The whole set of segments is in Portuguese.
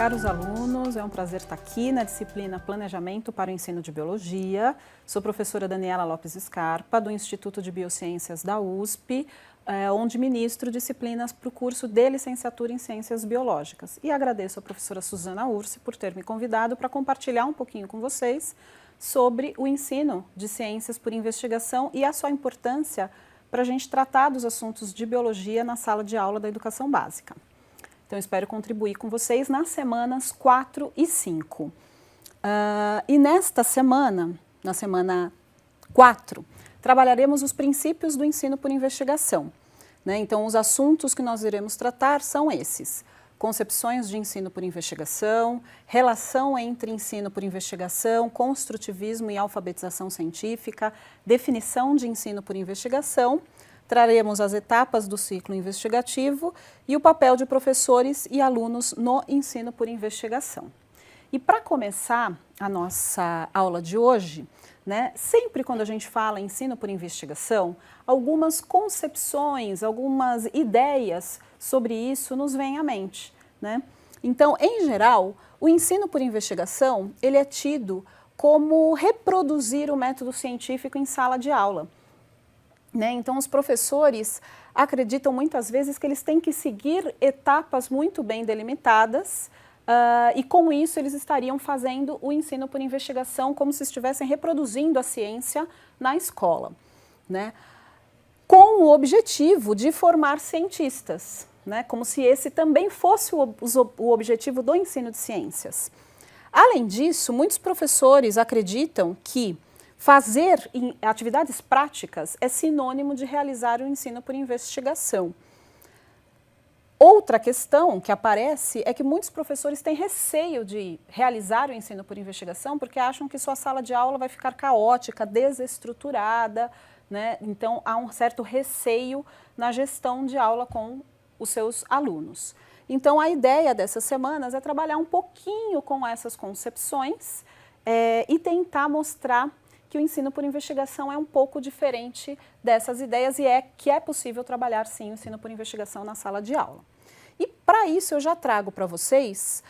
Caros alunos, é um prazer estar aqui na disciplina Planejamento para o Ensino de Biologia. Sou professora Daniela Lopes Scarpa, do Instituto de Biociências da USP, onde ministro disciplinas para o curso de licenciatura em Ciências Biológicas. E agradeço à professora Suzana Ursi por ter me convidado para compartilhar um pouquinho com vocês sobre o ensino de ciências por investigação e a sua importância para a gente tratar dos assuntos de biologia na sala de aula da educação básica. Então, espero contribuir com vocês nas semanas 4 e 5. E nesta semana, na semana 4, trabalharemos os princípios do ensino por investigação, né? Então, os assuntos que nós iremos tratar são esses: concepções de ensino por investigação, relação entre ensino por investigação, construtivismo e alfabetização científica, definição de ensino por investigação. Traremos as etapas do ciclo investigativo e o papel de professores e alunos no ensino por investigação. E para começar a nossa aula de hoje, né, sempre quando a gente fala em ensino por investigação, algumas concepções, algumas ideias sobre isso nos vêm à mente, né? Então, em geral, o ensino por investigação, ele é tido como reproduzir o método científico em sala de aula. Então, os professores acreditam muitas vezes que eles têm que seguir etapas muito bem delimitadas e com isso eles estariam fazendo o ensino por investigação como se estivessem reproduzindo a ciência na escola, né? Com o objetivo de formar cientistas, né? Como se esse também fosse o objetivo do ensino de ciências. Além disso, muitos professores acreditam que fazer atividades práticas é sinônimo de realizar o ensino por investigação. Outra questão que aparece é que muitos professores têm receio de realizar o ensino por investigação porque acham que sua sala de aula vai ficar caótica, desestruturada, né? Então, há um certo receio na gestão de aula com os seus alunos. Então, a ideia dessas semanas é trabalhar um pouquinho com essas concepções e tentar mostrar que o ensino por investigação é um pouco diferente dessas ideias e que é possível trabalhar sim o ensino por investigação na sala de aula. E para isso eu já trago para vocês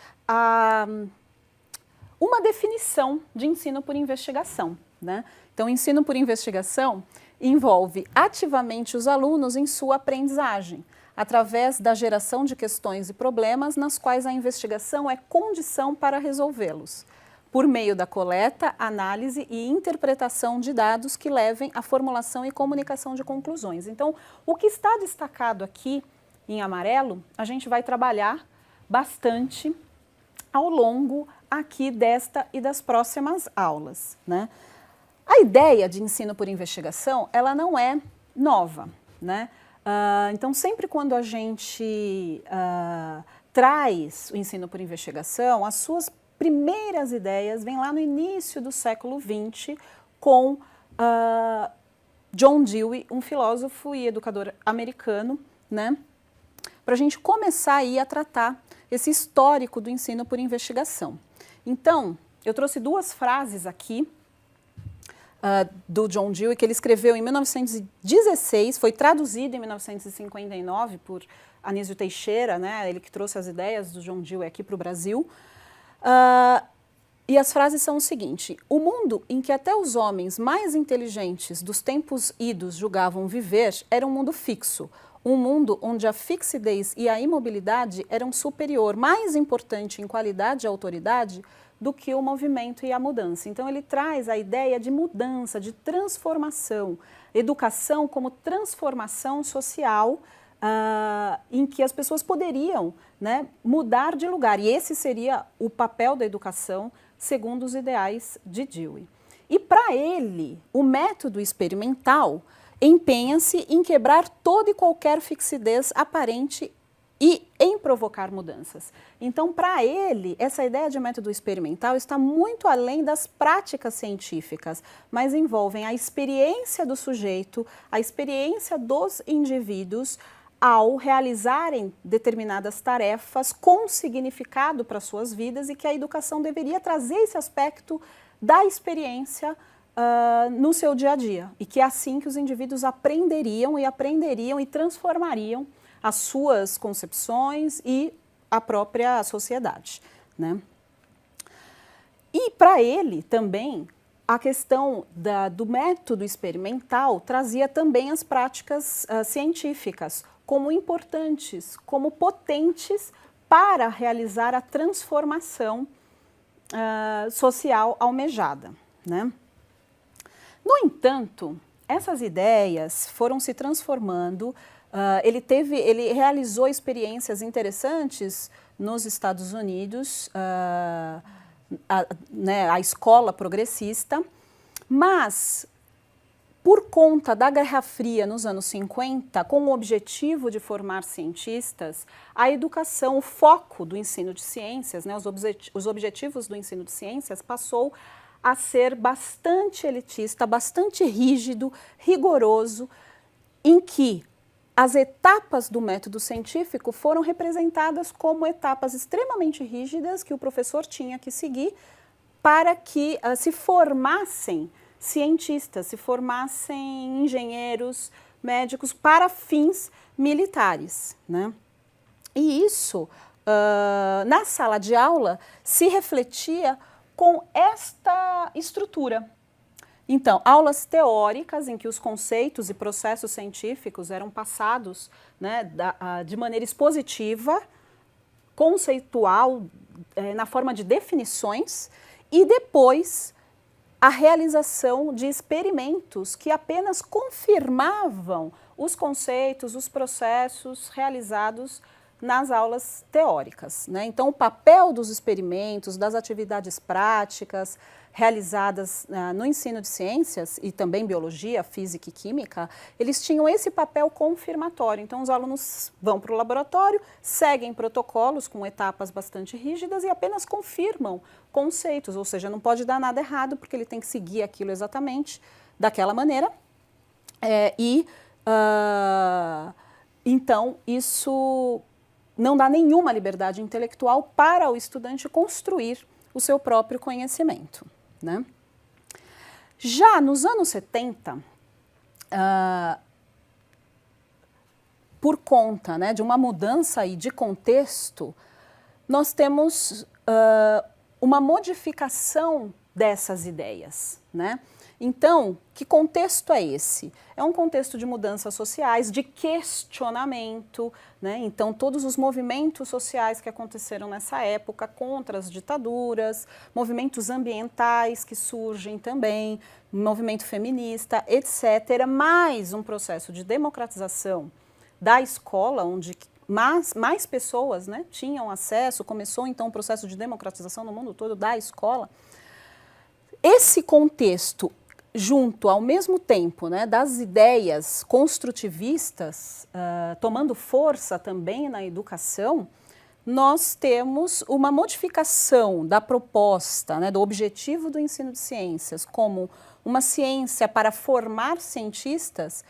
uma definição de ensino por investigação, né? Então, ensino por investigação envolve ativamente os alunos em sua aprendizagem, através da geração de questões e problemas nas quais a investigação é condição para resolvê-los, por meio da coleta, análise e interpretação de dados que levem à formulação e comunicação de conclusões. Então, o que está destacado aqui em amarelo, a gente vai trabalhar bastante ao longo aqui desta e das próximas aulas, né? A ideia de ensino por investigação, ela não é nova, né? Então, sempre quando a gente traz o ensino por investigação, as suas primeiras ideias vêm lá no início do século XX com John Dewey, um filósofo e educador americano, né? Para a gente começar aí a tratar esse histórico do ensino por investigação. Então, eu trouxe duas frases aqui do John Dewey, que ele escreveu em 1916, foi traduzido em 1959 por Anísio Teixeira, né? Ele que trouxe as ideias do John Dewey aqui para o Brasil. E as frases são o seguinte: o mundo em que até os homens mais inteligentes dos tempos idos julgavam viver era um mundo fixo, um mundo onde a fixidez e a imobilidade eram superior, mais importante em qualidade e autoridade do que o movimento e a mudança. Então, ele traz a ideia de mudança, de transformação, educação como transformação social, em que as pessoas poderiam, né, mudar de lugar. E esse seria o papel da educação, segundo os ideais de Dewey. E para ele, o método experimental empenha-se em quebrar toda e qualquer fixidez aparente e em provocar mudanças. Então, para ele, essa ideia de método experimental está muito além das práticas científicas, mas envolvem a experiência do sujeito, a experiência dos indivíduos ao realizarem determinadas tarefas com significado para suas vidas e que a educação deveria trazer esse aspecto da experiência no seu dia a dia. E que é assim que os indivíduos aprenderiam e transformariam as suas concepções e a própria sociedade, né? E para ele também, a questão do método experimental trazia também as práticas científicas como importantes, como potentes para realizar a transformação social almejada, né? No entanto, essas ideias foram se transformando. Ele realizou experiências interessantes nos Estados Unidos, a escola progressista, mas por conta da Guerra Fria nos anos 50, com o objetivo de formar cientistas, a educação, o foco do ensino de ciências, né, os objetivos do ensino de ciências passou a ser bastante elitista, bastante rígido, rigoroso, em que as etapas do método científico foram representadas como etapas extremamente rígidas que o professor tinha que seguir para que se formassem cientistas, se formassem engenheiros, médicos para fins militares, né? E isso, na sala de aula, se refletia com esta estrutura. Então, aulas teóricas em que os conceitos e processos científicos eram passados, né, de maneira expositiva, conceitual, na forma de definições, e depois a realização de experimentos que apenas confirmavam os conceitos, os processos realizados nas aulas teóricas, né? Então, o papel dos experimentos, das atividades práticas realizadas no ensino de ciências e também biologia, física e química, eles tinham esse papel confirmatório. Então, os alunos vão para o laboratório, seguem protocolos com etapas bastante rígidas e apenas confirmam conceitos, ou seja, não pode dar nada errado porque ele tem que seguir aquilo exatamente daquela maneira. Então, isso não dá nenhuma liberdade intelectual para o estudante construir o seu próprio conhecimento, né? Já nos anos 70, por conta, né, de uma mudança aí de contexto, nós temos uma modificação dessas ideias, né? Então, que contexto é esse? É um contexto de mudanças sociais, de questionamento, né? Então, todos os movimentos sociais que aconteceram nessa época contra as ditaduras, movimentos ambientais que surgem também, movimento feminista, etc., mais um processo de democratização da escola, onde mais pessoas, né, tinham acesso, começou então o processo de democratização no mundo todo da escola. Esse contexto, junto ao mesmo tempo, né, das ideias construtivistas tomando força também na educação, nós temos uma modificação da proposta, né, do objetivo do ensino de ciências como uma ciência para formar cientistas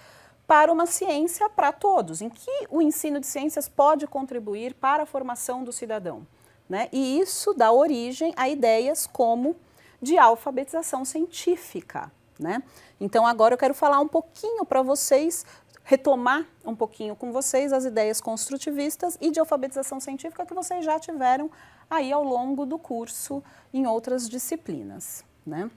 para uma ciência para todos, em que o ensino de ciências pode contribuir para a formação do cidadão, né? E isso dá origem a ideias como de alfabetização científica, né? Então, agora eu quero falar um pouquinho para vocês, retomar um pouquinho com vocês as ideias construtivistas e de alfabetização científica que vocês já tiveram aí ao longo do curso em outras disciplinas, né?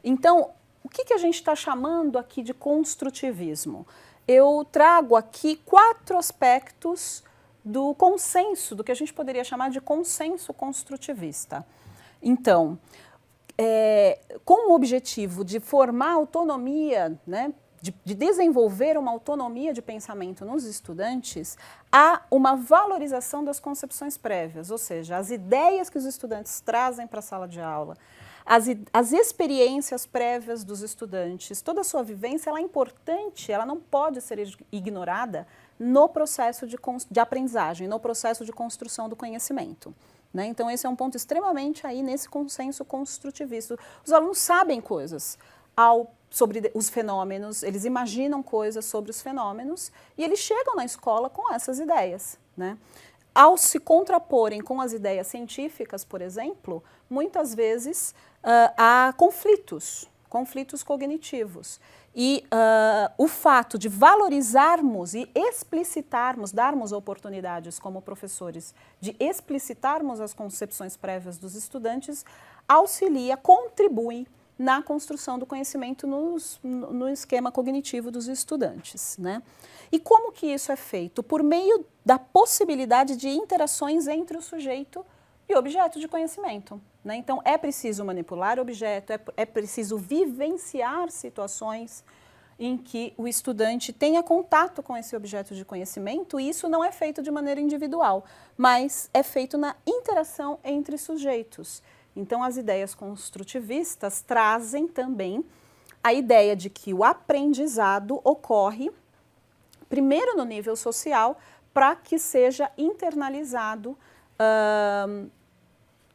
Então, o que a gente está chamando aqui de construtivismo? Eu trago aqui 4 aspectos do consenso, do que a gente poderia chamar de consenso construtivista. Então, com o objetivo de formar autonomia, né, de desenvolver uma autonomia de pensamento nos estudantes, há uma valorização das concepções prévias, ou seja, as ideias que os estudantes trazem para a sala de aula, as experiências prévias dos estudantes, toda a sua vivência, ela é importante, ela não pode ser ignorada no processo de aprendizagem, no processo de construção do conhecimento, né? Então, esse é um ponto extremamente aí nesse consenso construtivista. Os alunos sabem coisas sobre os fenômenos, eles imaginam coisas sobre os fenômenos e eles chegam na escola com essas ideias, né? Ao se contraporem com as ideias científicas, por exemplo, muitas vezes há conflitos cognitivos. E o fato de valorizarmos e explicitarmos, darmos oportunidades como professores, de explicitarmos as concepções prévias dos estudantes, auxilia, contribui na construção do conhecimento no esquema cognitivo dos estudantes, né? E como que isso é feito? Por meio da possibilidade de interações entre o sujeito e objeto de conhecimento, né? Então, é preciso manipular o objeto, é preciso vivenciar situações em que o estudante tenha contato com esse objeto de conhecimento, e isso não é feito de maneira individual, mas é feito na interação entre sujeitos. Então, as ideias construtivistas trazem também a ideia de que o aprendizado ocorre primeiro no nível social, para que seja internalizado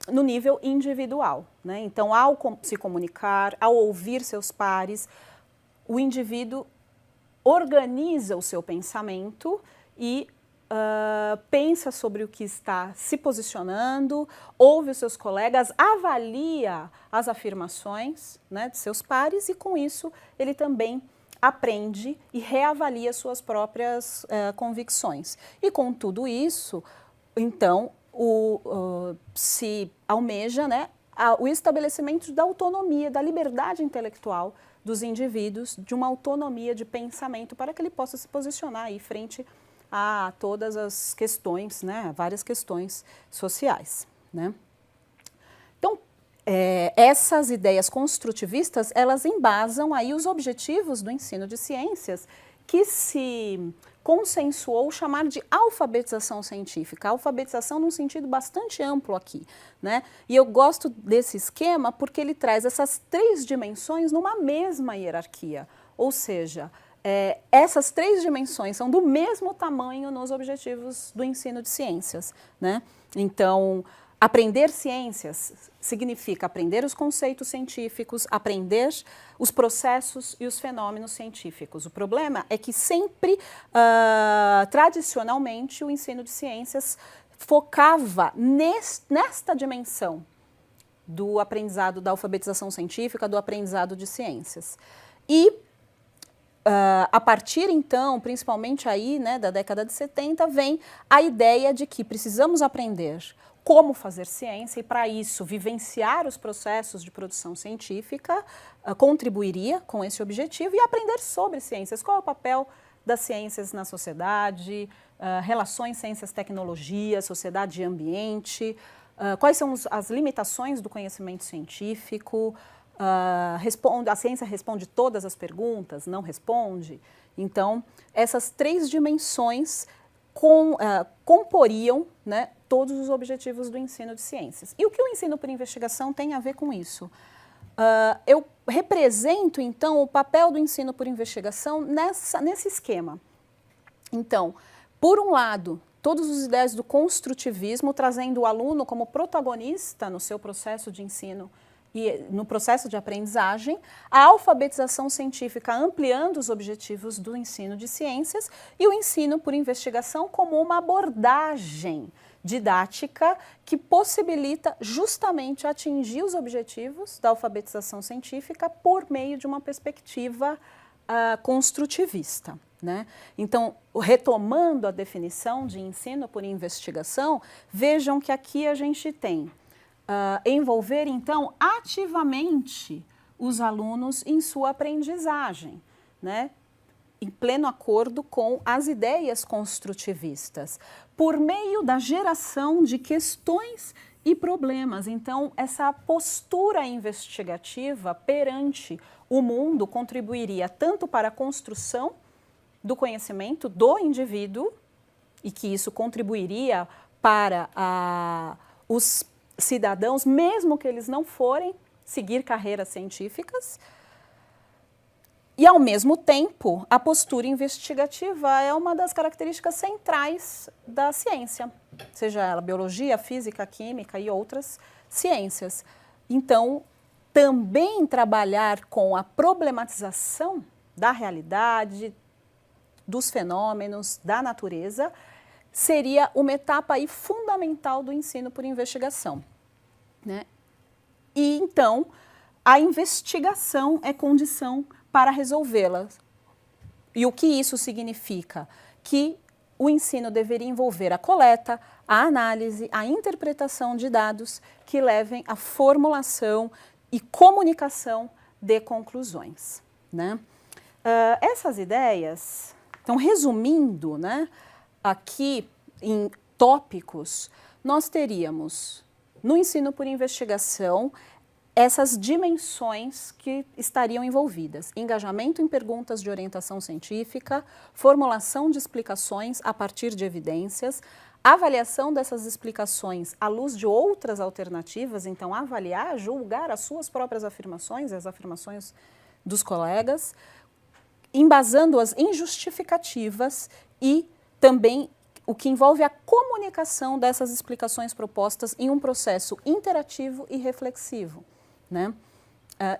no nível individual, né? Então, ao se comunicar, ao ouvir seus pares, o indivíduo organiza o seu pensamento e pensa sobre o que está se posicionando, ouve os seus colegas, avalia as afirmações, né, de seus pares, e com isso ele também aprende e reavalia suas próprias convicções. E com tudo isso, então, se almeja, né, o estabelecimento da autonomia, da liberdade intelectual dos indivíduos, de uma autonomia de pensamento para que ele possa se posicionar aí frente a todas as questões, né, várias questões sociais, né. Então, essas ideias construtivistas, elas embasam aí os objetivos do ensino de ciências, que se consensuou chamar de alfabetização científica, alfabetização num sentido bastante amplo aqui, né? E eu gosto desse esquema porque ele traz essas três dimensões numa mesma hierarquia, ou seja, essas três dimensões são do mesmo tamanho nos objetivos do ensino de ciências, né? Então, aprender ciências significa aprender os conceitos científicos, aprender os processos e os fenômenos científicos. O problema é que sempre, tradicionalmente, o ensino de ciências focava nesta dimensão do aprendizado da alfabetização científica, do aprendizado de ciências. E, a partir, então, principalmente aí, né, da década de 70, vem a ideia de que precisamos aprender como fazer ciência, e para isso vivenciar os processos de produção científica contribuiria com esse objetivo, e aprender sobre ciências, qual é o papel das ciências na sociedade, relações ciências-tecnologia, sociedade e ambiente, quais são as limitações do conhecimento científico, a ciência responde todas as perguntas, não responde. Então, essas três dimensões comporiam, né, todos os objetivos do ensino de ciências. E o que o ensino por investigação tem a ver com isso? Eu represento, então, o papel do ensino por investigação nesse esquema. Então, por um lado, todas as ideias do construtivismo, trazendo o aluno como protagonista no seu processo de ensino e no processo de aprendizagem, a alfabetização científica ampliando os objetivos do ensino de ciências e o ensino por investigação como uma abordagem didática que possibilita justamente atingir os objetivos da alfabetização científica por meio de uma perspectiva construtivista, né? Então, retomando a definição de ensino por investigação, vejam que aqui a gente tem envolver, então, ativamente os alunos em sua aprendizagem, né? Em pleno acordo com as ideias construtivistas, por meio da geração de questões e problemas. Então, essa postura investigativa perante o mundo contribuiria tanto para a construção do conhecimento do indivíduo, e que isso contribuiria para os cidadãos, mesmo que eles não forem seguir carreiras científicas. E, ao mesmo tempo, a postura investigativa é uma das características centrais da ciência, seja ela biologia, física, química e outras ciências. Então, também trabalhar com a problematização da realidade, dos fenômenos, da natureza, seria uma etapa aí fundamental do ensino por investigação, né? E, então, a investigação é condição para resolvê-las. E o que isso significa? Que o ensino deveria envolver a coleta, a análise, a interpretação de dados que levem à formulação e comunicação de conclusões, né? Essas ideias, então resumindo, né, aqui em tópicos, nós teríamos no ensino por investigação essas dimensões que estariam envolvidas: engajamento em perguntas de orientação científica, formulação de explicações a partir de evidências, avaliação dessas explicações à luz de outras alternativas, então avaliar, julgar as suas próprias afirmações, as afirmações dos colegas, embasando-as em justificativas e também o que envolve a comunicação dessas explicações propostas em um processo interativo e reflexivo, né?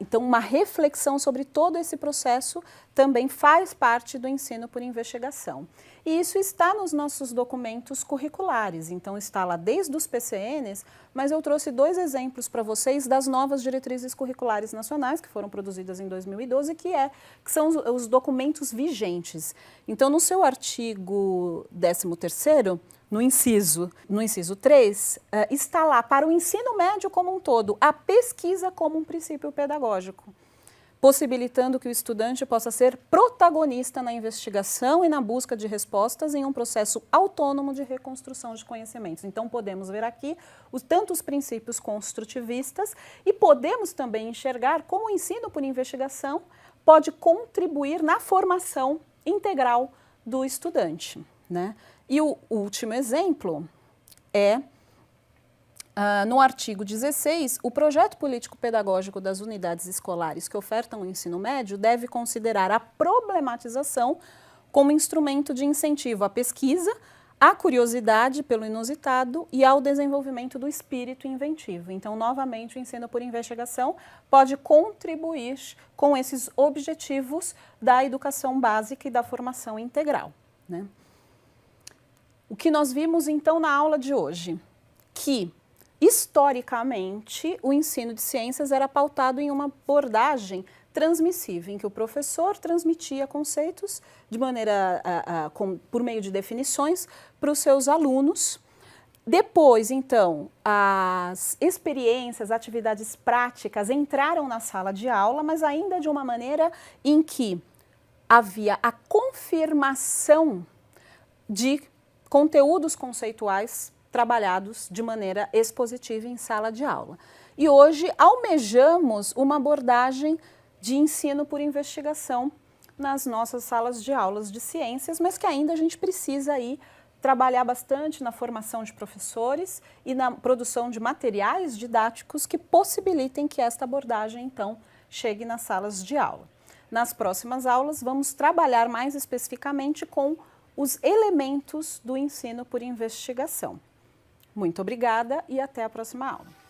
Então, uma reflexão sobre todo esse processo também faz parte do ensino por investigação. E isso está nos nossos documentos curriculares, então está lá desde os PCNs, mas eu trouxe 2 exemplos para vocês das novas diretrizes curriculares nacionais, que foram produzidas em 2012, que são os documentos vigentes. Então, no seu artigo 13º, no inciso 3, está lá, para o ensino médio como um todo, a pesquisa como um princípio pedagógico, possibilitando que o estudante possa ser protagonista na investigação e na busca de respostas em um processo autônomo de reconstrução de conhecimentos. Então, podemos ver aqui tanto os princípios construtivistas e podemos também enxergar como o ensino por investigação pode contribuir na formação integral do estudante, né? E o último exemplo é, no artigo 16, o projeto político-pedagógico das unidades escolares que ofertam o ensino médio deve considerar a problematização como instrumento de incentivo à pesquisa, à curiosidade pelo inusitado e ao desenvolvimento do espírito inventivo. Então, novamente, o ensino por investigação pode contribuir com esses objetivos da educação básica e da formação integral, né? O que nós vimos, então, na aula de hoje? Que, historicamente, o ensino de ciências era pautado em uma abordagem transmissiva, em que o professor transmitia conceitos de maneira, por meio de definições, para os seus alunos. Depois, então, as experiências, atividades práticas entraram na sala de aula, mas ainda de uma maneira em que havia a confirmação de conteúdos conceituais trabalhados de maneira expositiva em sala de aula. E hoje almejamos uma abordagem de ensino por investigação nas nossas salas de aulas de ciências, mas que ainda a gente precisa aí trabalhar bastante na formação de professores e na produção de materiais didáticos que possibilitem que esta abordagem, então, chegue nas salas de aula. Nas próximas aulas, vamos trabalhar mais especificamente com os elementos do ensino por investigação. Muito obrigada e até a próxima aula.